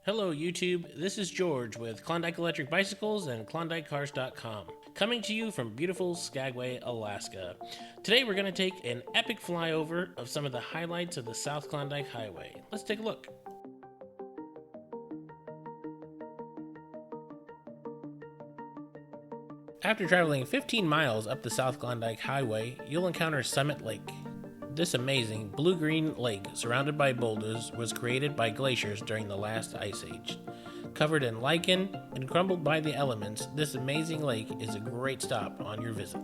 Hello YouTube, this is George with Klondike Electric Bicycles and KlondikeCars.com, coming to you from beautiful Skagway, Alaska. Today we're going to take an epic flyover of some of the highlights of the South Klondike Highway. Let's take a look. After traveling 15 miles up the South Klondike Highway, you'll encounter Summit Lake. This amazing blue-green lake, surrounded by boulders, was created by glaciers during the last ice age. Covered in lichen and crumbled by the elements, this amazing lake is a great stop on your visit.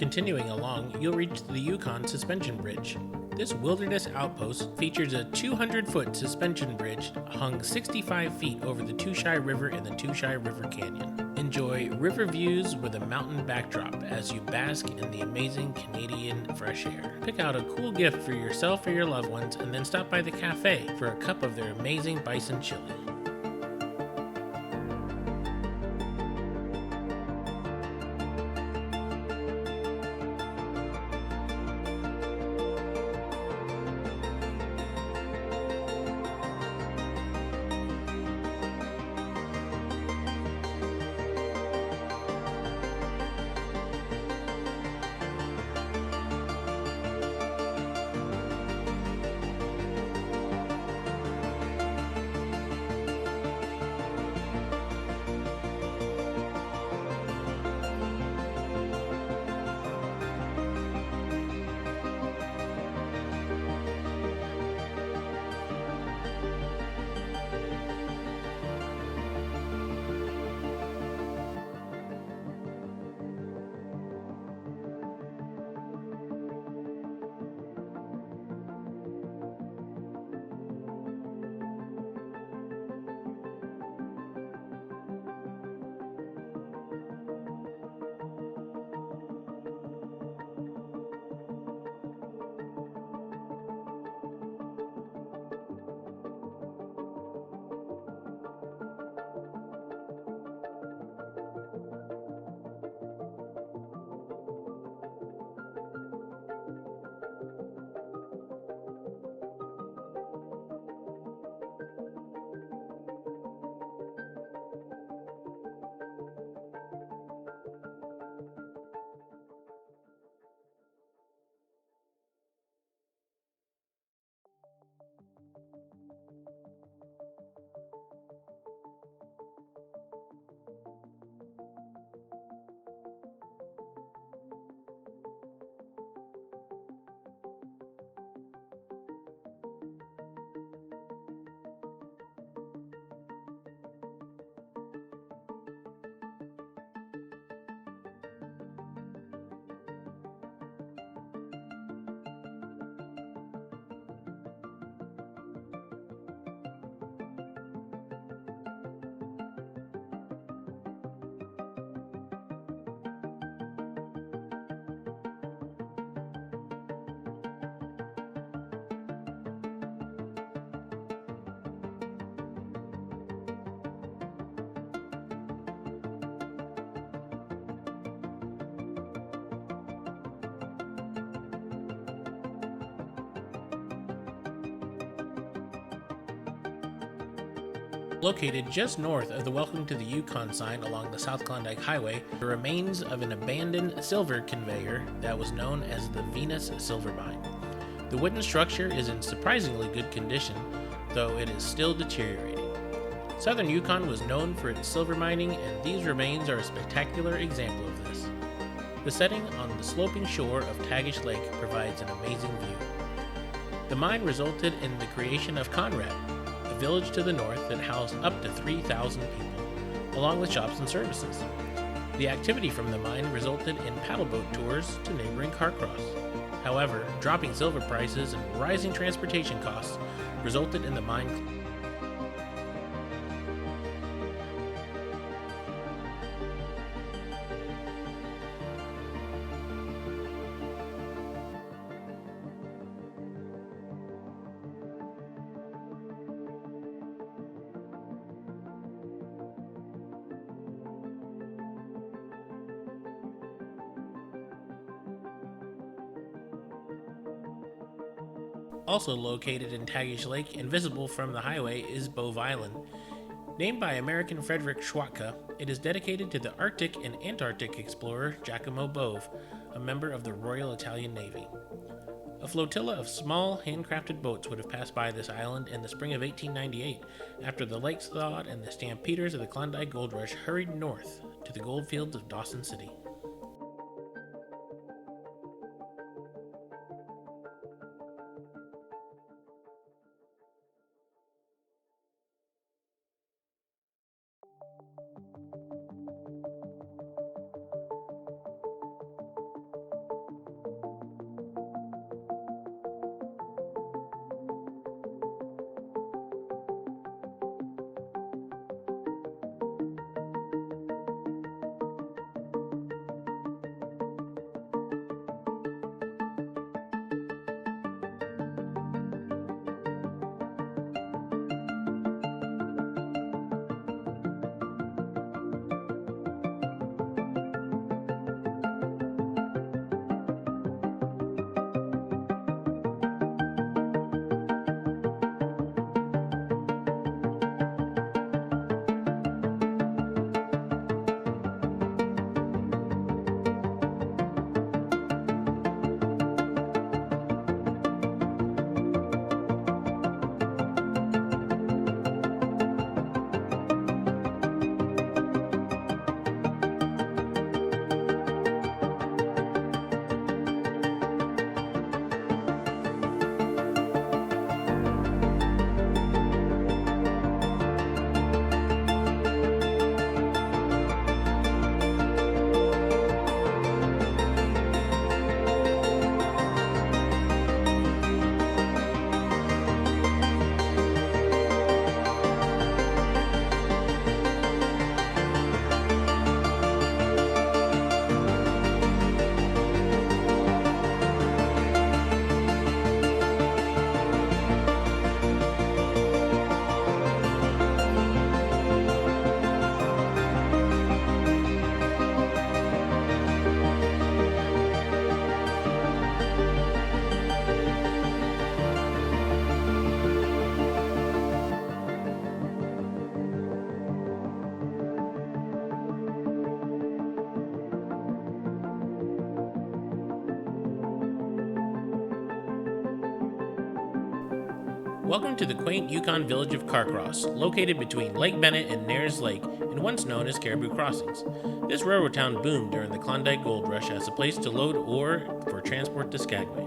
Continuing along, you'll reach the Yukon Suspension Bridge. This wilderness outpost features a 200-foot suspension bridge hung 65 feet over the Touchai River in the Touchai River Canyon. Enjoy river views with a mountain backdrop as you bask in the amazing Canadian fresh air. Pick out a cool gift for yourself or your loved ones and then stop by the cafe for a cup of their amazing bison chili. Located just north of the Welcome to the Yukon sign along the South Klondike Highway, the remains of an abandoned silver conveyor that was known as the Venus Silver Mine. The wooden structure is in surprisingly good condition, though it is still deteriorating. Southern Yukon was known for its silver mining, and these remains are a spectacular example of this. The setting on the sloping shore of Tagish Lake provides an amazing view. The mine resulted in the creation of Conrad, a village to the north that housed up to 3,000 people, along with shops and services. The activity from the mine resulted in paddleboat tours to neighboring Carcross. However, dropping silver prices and rising transportation costs resulted in the mine. Also located in Tagish Lake and visible from the highway is Bove Island. Named by American Frederick Schwatka, it is dedicated to the Arctic and Antarctic explorer Giacomo Bove, a member of the Royal Italian Navy. A flotilla of small, handcrafted boats would have passed by this island in the spring of 1898 after the lakes thawed and the stampeders of the Klondike Gold Rush hurried north to the goldfields of Dawson City. Welcome to the quaint Yukon village of Carcross, located between Lake Bennett and Nares Lake, and once known as Caribou Crossings. This railroad town boomed during the Klondike Gold Rush as a place to load ore for transport to Skagway.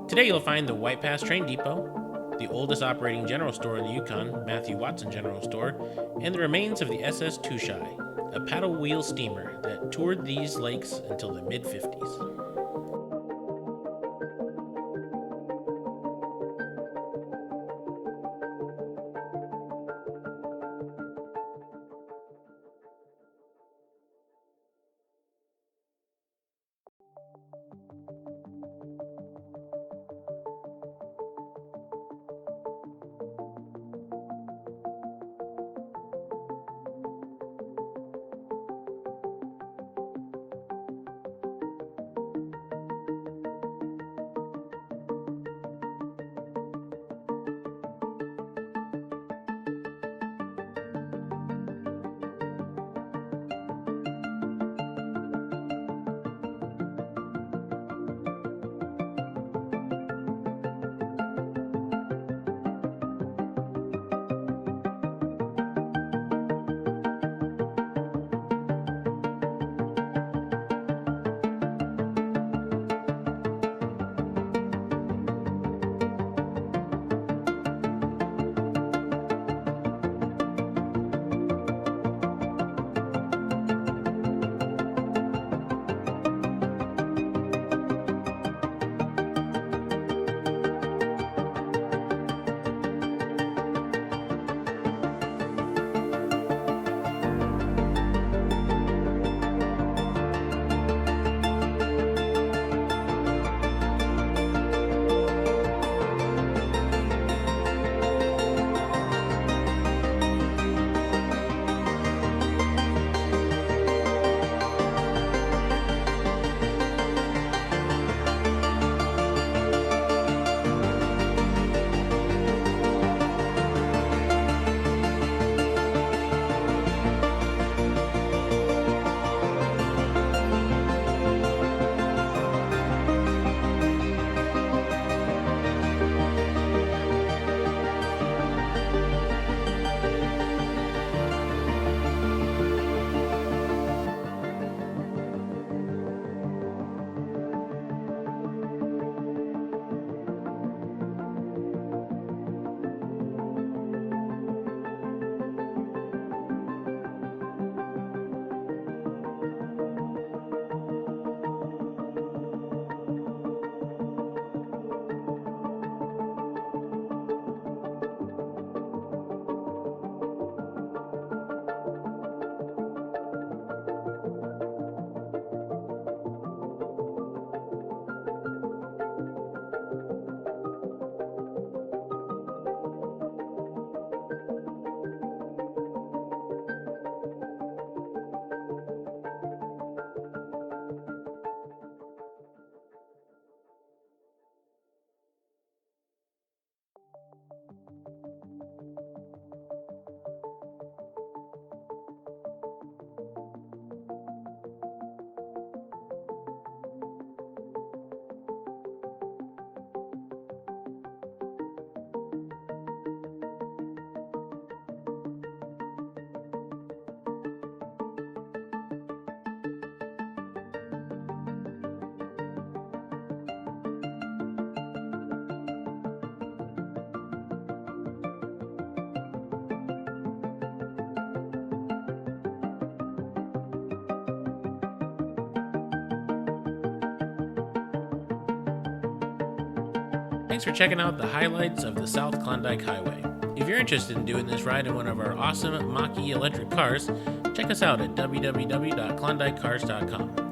Today you'll find the White Pass Train Depot, the oldest operating general store in the Yukon, Matthew Watson General Store, and the remains of the SS Touchai, a paddle wheel steamer that toured these lakes until the mid-50s. Thanks for checking out the highlights of the South Klondike Highway. If you're interested in doing this ride in one of our awesome Mach-E electric cars, check us out at www.klondikecars.com.